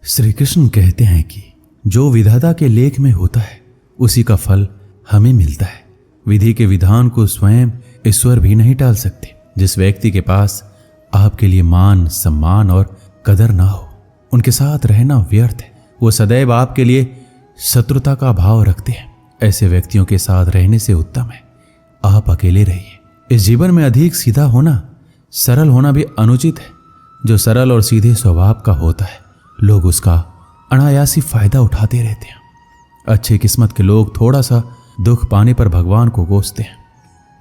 श्री कृष्ण कहते हैं कि जो विधाता के लेख में होता है उसी का फल हमें मिलता है। विधि के विधान को स्वयं ईश्वर भी नहीं टाल सकते। जिस व्यक्ति के पास आपके लिए मान, सम्मान और कदर ना हो, उनके साथ रहना व्यर्थ है। वो सदैव आपके लिए शत्रुता का भाव रखते हैं। ऐसे व्यक्तियों के साथ रहने से उत्तम है आप अकेले रहिए। इस जीवन में अधिक सीधा होना, सरल होना भी अनुचित है। जो सरल और सीधे स्वभाव का होता है, लोग उसका अनायासी फायदा उठाते रहते हैं। अच्छी किस्मत के लोग थोड़ा सा दुख पाने पर भगवान को कोसते हैं,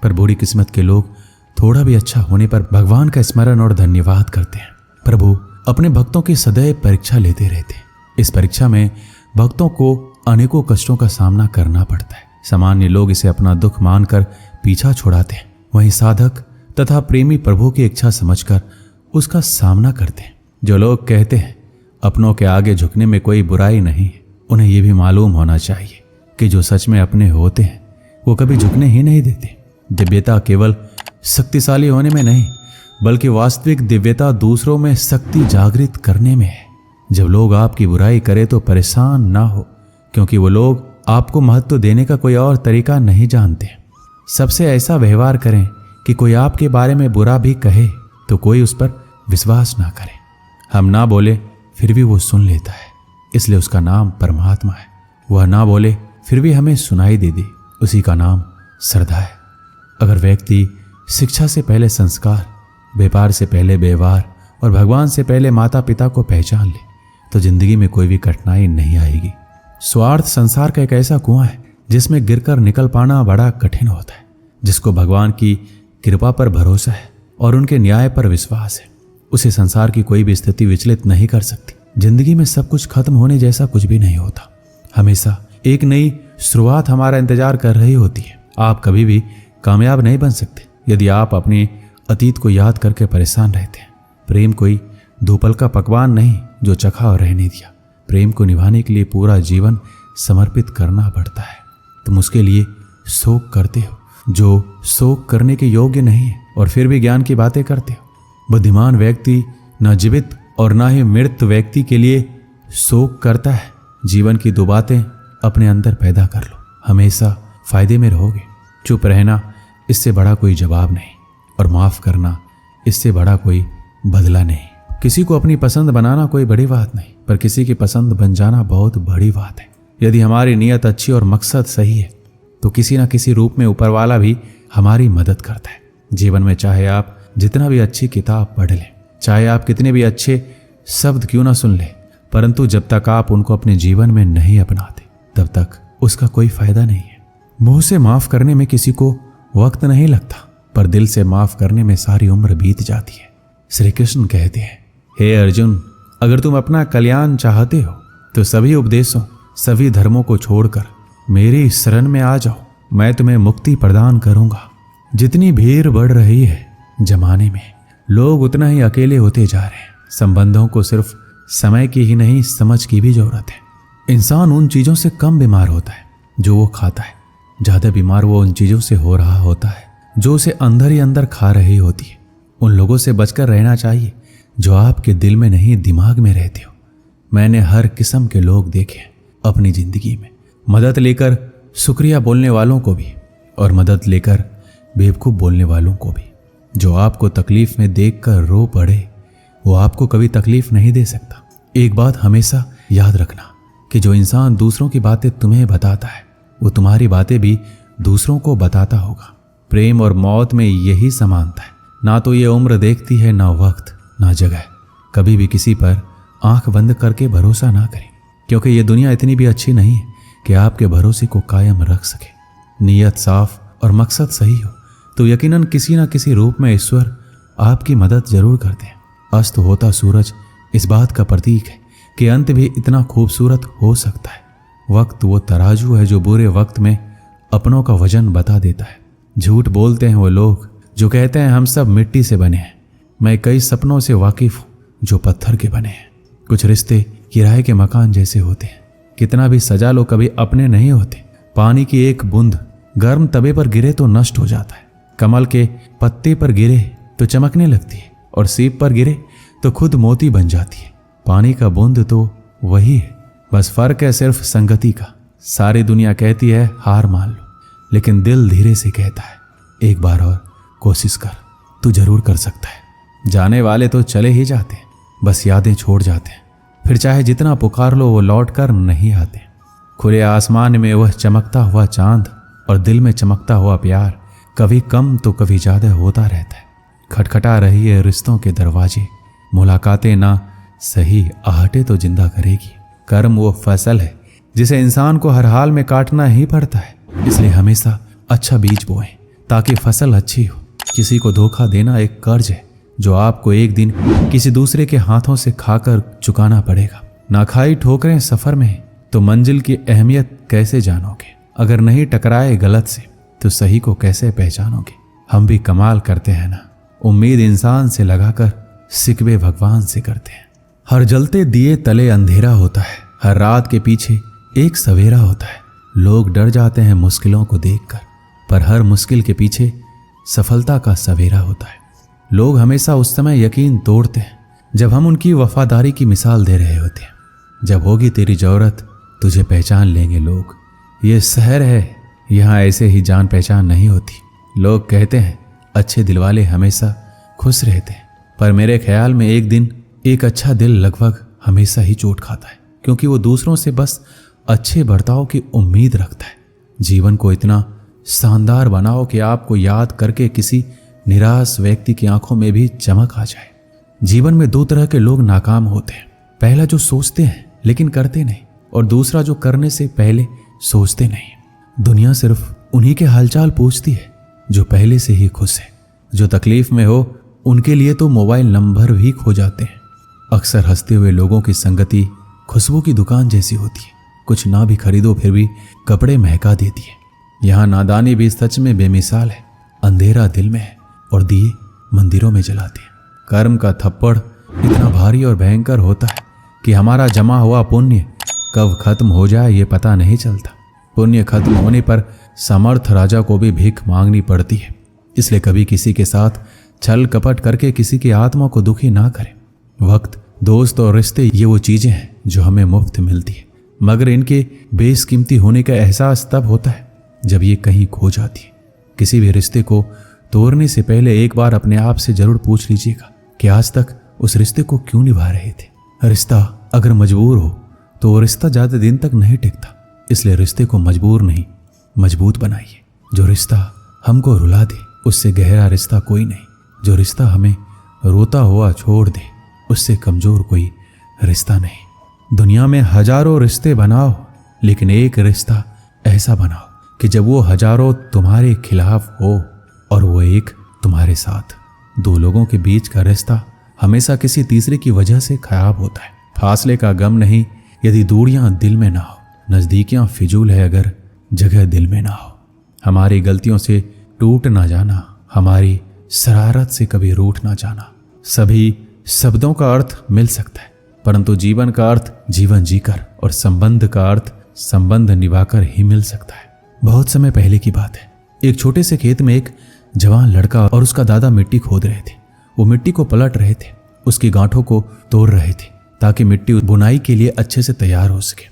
पर बुरी किस्मत के लोग थोड़ा भी अच्छा होने पर भगवान का स्मरण और धन्यवाद करते हैं। प्रभु अपने भक्तों की सदैव परीक्षा लेते रहते हैं। इस परीक्षा में भक्तों को अनेकों कष्टों का सामना करना पड़ता है। सामान्य लोग इसे अपना दुख मानकर पीछा छुड़ाते हैं, वहीं साधक तथा प्रेमी प्रभु की इच्छा समझकर उसका सामना करते हैं। जो लोग कहते हैं अपनों के आगे झुकने में कोई बुराई नहीं है, उन्हें यह भी मालूम होना चाहिए कि जो सच में अपने होते हैं वो कभी झुकने ही नहीं देते। दिव्यता केवल शक्तिशाली होने में नहीं, बल्कि वास्तविक दिव्यता दूसरों में शक्ति जागृत करने में है। जब लोग आपकी बुराई करें तो परेशान ना हो, क्योंकि वो लोग आपको महत्व देने का कोई और तरीका नहीं जानते। सबसे ऐसा व्यवहार करें कि कोई आपके बारे में बुरा भी कहे तो कोई उस पर विश्वास ना करे। हम ना बोले फिर भी वो सुन लेता है, इसलिए उसका नाम परमात्मा है। वह ना बोले फिर भी हमें सुनाई दे दे, उसी का नाम श्रद्धा है। अगर व्यक्ति शिक्षा से पहले संस्कार, व्यापार से पहले व्यवहार और भगवान से पहले माता पिता को पहचान ले तो जिंदगी में कोई भी कठिनाई नहीं आएगी। स्वार्थ संसार का एक ऐसा कुआं है जिसमें गिरकर निकल पाना बड़ा कठिन होता है। जिसको भगवान की कृपा पर भरोसा है और उनके न्याय पर विश्वास है, उसे संसार की कोई भी स्थिति विचलित नहीं कर सकती। जिंदगी में सब कुछ खत्म होने जैसा कुछ भी नहीं होता। हमेशा एक नई शुरुआत हमारा इंतजार कर रही होती है। आप कभी भी कामयाब नहीं बन सकते यदि आप अपने अतीत को याद करके परेशान रहते हैं। प्रेम कोई दोपल का पकवान नहीं जो चखा और रहने दिया। प्रेम को निभाने के लिए पूरा जीवन समर्पित करना पड़ता है। तुम उसके लिए शोक करते हो जो शोक करने के योग्य नहीं है और फिर भी ज्ञान की बातें करते हो। बुद्धिमान व्यक्ति न जीवित और न ही मृत व्यक्ति के लिए शोक करता है। जीवन की दो बातें अपने अंदर पैदा कर लो, हमेशा फायदे में रहोगे। चुप रहना इससे बड़ा कोई जवाब नहीं, और माफ करना इससे बड़ा कोई बदला नहीं। किसी को अपनी पसंद बनाना कोई बड़ी बात नहीं, पर किसी की पसंद बन जाना बहुत बड़ी बात है। यदि हमारी नीयत अच्छी और मकसद सही है तो किसी न किसी रूप में ऊपर वाला भी हमारी मदद करता है। जीवन में चाहे आप जितना भी अच्छी किताब पढ़ लें, चाहे आप कितने भी अच्छे शब्द क्यों ना सुन लें, परंतु जब तक आप उनको अपने जीवन में नहीं अपनाते तब तक उसका कोई फायदा नहीं है। मुंह से माफ करने में किसी को वक्त नहीं लगता, पर दिल से माफ करने में सारी उम्र बीत जाती है। श्री कृष्ण कहते हैं, हे अर्जुन, अगर तुम अपना कल्याण चाहते हो तो सभी उपदेशों, सभी धर्मों को छोड़कर मेरी शरण में आ जाओ। मैं तुम्हें मुक्ति प्रदान करूंगा। जितनी भीड़ बढ़ रही है जमाने में, लोग उतना ही अकेले होते जा रहे हैं। संबंधों को सिर्फ समय की ही नहीं, समझ की भी जरूरत है। इंसान उन चीजों से कम बीमार होता है जो वो खाता है। ज्यादा बीमार वो उन चीजों से हो रहा होता है जो उसे अंदर ही अंदर खा रही होती है। उन लोगों से बचकर रहना चाहिए जो आपके दिल में नहीं, दिमाग में रहते हो। मैंने हर किस्म के लोग देखे अपनी जिंदगी में। मदद लेकर शुक्रिया बोलने वालों को भी और मदद लेकर बेवकूफ़ बोलने वालों को भी। जो आपको तकलीफ में देखकर रो पड़े वो आपको कभी तकलीफ नहीं दे सकता। एक बात हमेशा याद रखना कि जो इंसान दूसरों की बातें तुम्हें बताता है वो तुम्हारी बातें भी दूसरों को बताता होगा। प्रेम और मौत में यही समानता है। ना तो ये उम्र देखती है, ना वक्त, ना जगह। कभी भी किसी पर आंख बंद करके भरोसा ना करें, क्योंकि ये दुनिया इतनी भी अच्छी नहीं है कि आपके भरोसे को कायम रख सके। नीयत साफ और मकसद सही हो तो यकीनन किसी न किसी रूप में ईश्वर आपकी मदद जरूर करते हैं। अस्त होता सूरज इस बात का प्रतीक है कि अंत भी इतना खूबसूरत हो सकता है। वक्त वो तराजू है जो बुरे वक्त में अपनों का वजन बता देता है। झूठ बोलते हैं वो लोग जो कहते हैं हम सब मिट्टी से बने हैं। मैं कई सपनों से वाकिफ हूँ जो पत्थर के बने हैं। कुछ रिश्ते किराए के मकान जैसे होते हैं, कितना भी सजा लो कभी अपने नहीं होते। पानी की एक बूंद गर्म तवे पर गिरे तो नष्ट हो जाता है। कमल के पत्ते पर गिरे तो चमकने लगती है और सीप पर गिरे तो खुद मोती बन जाती है। पानी का बूंद तो वही है, बस फर्क है सिर्फ संगति का। सारी दुनिया कहती है हार मान लो, लेकिन दिल धीरे से कहता है एक बार और कोशिश कर, तू जरूर कर सकता है। जाने वाले तो चले ही जाते हैं, बस यादें छोड़ जाते हैं, फिर चाहे जितना पुकार लो वो लौट कर नहीं आते। खुले आसमान में वह चमकता हुआ चांद और दिल में चमकता हुआ प्यार कभी कम तो कभी ज्यादा होता रहता है। खटखटा रही है रिश्तों के दरवाजे, मुलाकातें ना सही आहटे तो जिंदा करेगी। कर्म वो फसल है जिसे इंसान को हर हाल में काटना ही पड़ता है, इसलिए हमेशा अच्छा बीज बोएं ताकि फसल अच्छी हो। किसी को धोखा देना एक कर्ज है जो आपको एक दिन किसी दूसरे के हाथों से खाकर चुकाना पड़ेगा। ना खाई ठोकरें सफर में तो मंजिल की अहमियत कैसे जानोगे? अगर नहीं टकराए गलत से तो सही को कैसे पहचानोगे? हम भी कमाल करते हैं ना, उम्मीद इंसान से लगाकर सिकवे भगवान से करते हैं। हर जलते दिए तले अंधेरा होता है, हर रात के पीछे एक सवेरा होता है। लोग डर जाते हैं मुश्किलों को देखकर, पर हर मुश्किल के पीछे सफलता का सवेरा होता है। लोग हमेशा उस समय यकीन तोड़ते हैं जब हम उनकी वफादारी की मिसाल दे रहे होते हैं। जब होगी तेरी जरूरत तुझे पहचान लेंगे लोग। ये शहर है, यहाँ ऐसे ही जान पहचान नहीं होती। लोग कहते हैं अच्छे दिल वाले हमेशा खुश रहते हैं, पर मेरे ख्याल में एक दिन एक अच्छा दिल लगभग हमेशा ही चोट खाता है, क्योंकि वो दूसरों से बस अच्छे बर्ताव की उम्मीद रखता है। जीवन को इतना शानदार बनाओ कि आपको याद करके किसी निराश व्यक्ति की आंखों में भी चमक आ जाए। जीवन में दो तरह के लोग नाकाम होते हैं, पहला जो सोचते हैं लेकिन करते नहीं, और दूसरा जो करने से पहले सोचते नहीं। दुनिया सिर्फ उन्हीं के हालचाल पूछती है जो पहले से ही खुश है। जो तकलीफ में हो उनके लिए तो मोबाइल नंबर भी खो जाते हैं। अक्सर हंसते हुए लोगों की संगति खुशबू की दुकान जैसी होती है, कुछ ना भी खरीदो फिर भी कपड़े महका देती है। यहाँ नादानी भी सच में बेमिसाल है, अंधेरा दिल में है और दिए मंदिरों में जलाते हैं। कर्म का थप्पड़ इतना भारी और भयंकर होता है कि हमारा जमा हुआ पुण्य कब खत्म हो जाए ये पता नहीं चलता। पुण्य खत्म होने पर समर्थ राजा को भी भीख मांगनी पड़ती है, इसलिए कभी किसी के साथ छल कपट करके किसी की आत्मा को दुखी ना करें। वक्त, दोस्त और रिश्ते ये वो चीजें हैं जो हमें मुफ्त मिलती है, मगर इनके बेशकीमती होने का एहसास तब होता है जब ये कहीं खो जाती है। किसी भी रिश्ते को तोड़ने से पहले एक बार अपने आप से जरूर पूछ लीजिएगा कि आज तक उस रिश्ते को क्यों निभा रहे थे। रिश्ता अगर मजबूर हो तो वो रिश्ता ज्यादा दिन तक नहीं टिकता, इसलिए रिश्ते को मजबूर नहीं मजबूत बनाइए। जो रिश्ता हमको रुला दे उससे गहरा रिश्ता कोई नहीं। जो रिश्ता हमें रोता हुआ छोड़ दे उससे कमजोर कोई रिश्ता नहीं। दुनिया में हजारों रिश्ते बनाओ, लेकिन एक रिश्ता ऐसा बनाओ कि जब वो हजारों तुम्हारे खिलाफ हो और वो एक तुम्हारे साथ। दो लोगों के बीच का रिश्ता हमेशा किसी तीसरे की वजह से खराब होता है। फासले का गम नहीं यदि दूरियां दिल में ना हो, नजदीकियां फिजूल है अगर जगह दिल में ना हो। हमारी गलतियों से टूट ना जाना, हमारी शरारत से कभी रूठ ना जाना। सभी शब्दों का अर्थ मिल सकता है, परंतु जीवन का अर्थ जीवन जीकर और संबंध का अर्थ संबंध निभाकर ही मिल सकता है। बहुत समय पहले की बात है, एक छोटे से खेत में एक जवान लड़का और उसका दादा मिट्टी खोद रहे थे। वो मिट्टी को पलट रहे थे, उसकी गांठों को तोड़ रहे थे ताकि मिट्टी बुनाई के लिए अच्छे से तैयार हो सके।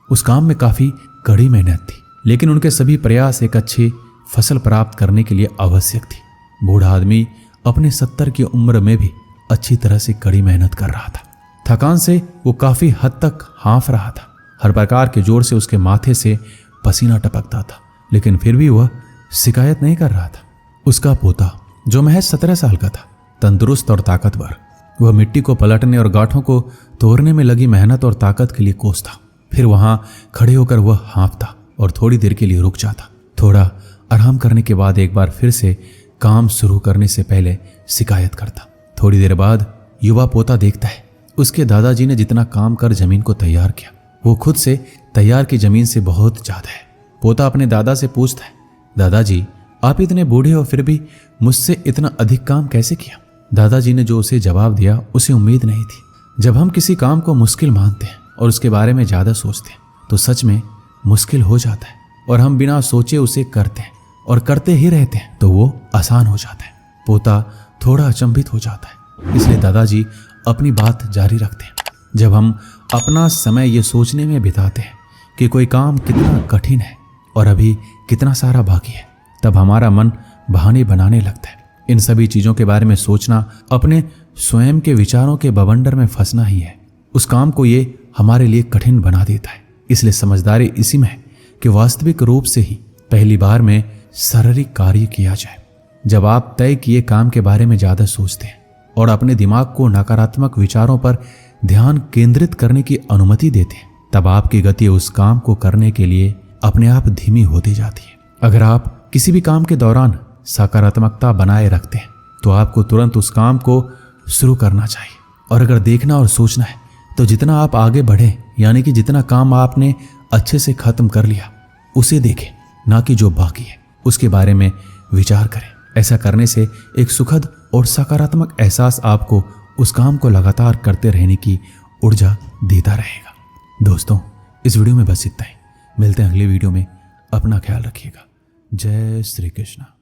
उस काम में काफी कड़ी मेहनत थी, लेकिन उनके सभी प्रयास एक अच्छी फसल प्राप्त करने के लिए आवश्यक थी। बूढ़ा आदमी अपने 70 की उम्र में भी अच्छी तरह से कड़ी मेहनत कर रहा था। थकान से वो काफी हद तक हाँफ रहा था। हर प्रकार के जोर से उसके माथे से पसीना टपकता था, लेकिन फिर भी वह शिकायत नहीं कर रहा था। उसका पोता जो महज 17 साल का था, तंदुरुस्त और ताकतवर, वह मिट्टी को पलटने और गांठों को तोड़ने में लगी मेहनत और ताकत के लिए कोस था। फिर वहां खड़े होकर वह हाँफता और थोड़ी देर के लिए रुक जाता। थोड़ा आराम करने के बाद एक बार फिर से काम शुरू करने से पहले शिकायत करता। थोड़ी देर बाद युवा पोता देखता है उसके दादाजी ने जितना काम कर जमीन को तैयार किया वो खुद से तैयार की जमीन से बहुत ज्यादा है। पोता अपने दादा से पूछता है, दादाजी आप इतने बूढ़े हो फिर भी मुझसे इतना अधिक काम कैसे किया? दादाजी ने जो उसे जवाब दिया उसे उम्मीद नहीं थी। जब हम किसी काम को मुश्किल मानते हैं और उसके बारे में ज्यादा सोचते हैं तो सच में मुश्किल हो जाता है, और हम बिना सोचे उसे करते हैं और करते ही रहते हैं तो वो आसान हो जाता है। पोता थोड़ा अचंभित हो जाता है, इसलिए दादाजी अपनी बात जारी रखते हैं। जब हम अपना समय ये सोचने में बिताते हैं कि कोई काम कितना कठिन है और अभी कितना सारा बाकी है, तब हमारा मन बहाने बनाने लगता है। इन सभी चीज़ों के बारे में सोचना अपने स्वयं के विचारों के बवंडर में फंसना ही है। उस काम को ये हमारे लिए कठिन बना देता है। इसलिए समझदारी इसी में है कि वास्तविक रूप से ही पहली बार में शारीरिक कार्य किया जाए। जब आप तय किए काम के बारे में ज़्यादा सोचते हैं और अपने दिमाग को नकारात्मक विचारों पर ध्यान केंद्रित करने की अनुमति देते हैं, तब आपकी गति उस काम को करने के लिए अपने आप धीमी होती जाती है। अगर आप किसी भी काम के दौरान सकारात्मकता बनाए रखते हैं तो आपको तुरंत उस काम को शुरू करना चाहिए। और अगर देखना और सोचना है तो जितना आप आगे बढ़े, यानी कि जितना काम आपने अच्छे से खत्म कर लिया उसे देखें, ना कि जो बाकी है उसके बारे में विचार करें। ऐसा करने से एक सुखद और सकारात्मक एहसास आपको उस काम को लगातार करते रहने की ऊर्जा देता रहेगा। दोस्तों, इस वीडियो में बस इतना ही। मिलते हैं अगली वीडियो में। अपना ख्याल रखिएगा। जय श्री कृष्ण।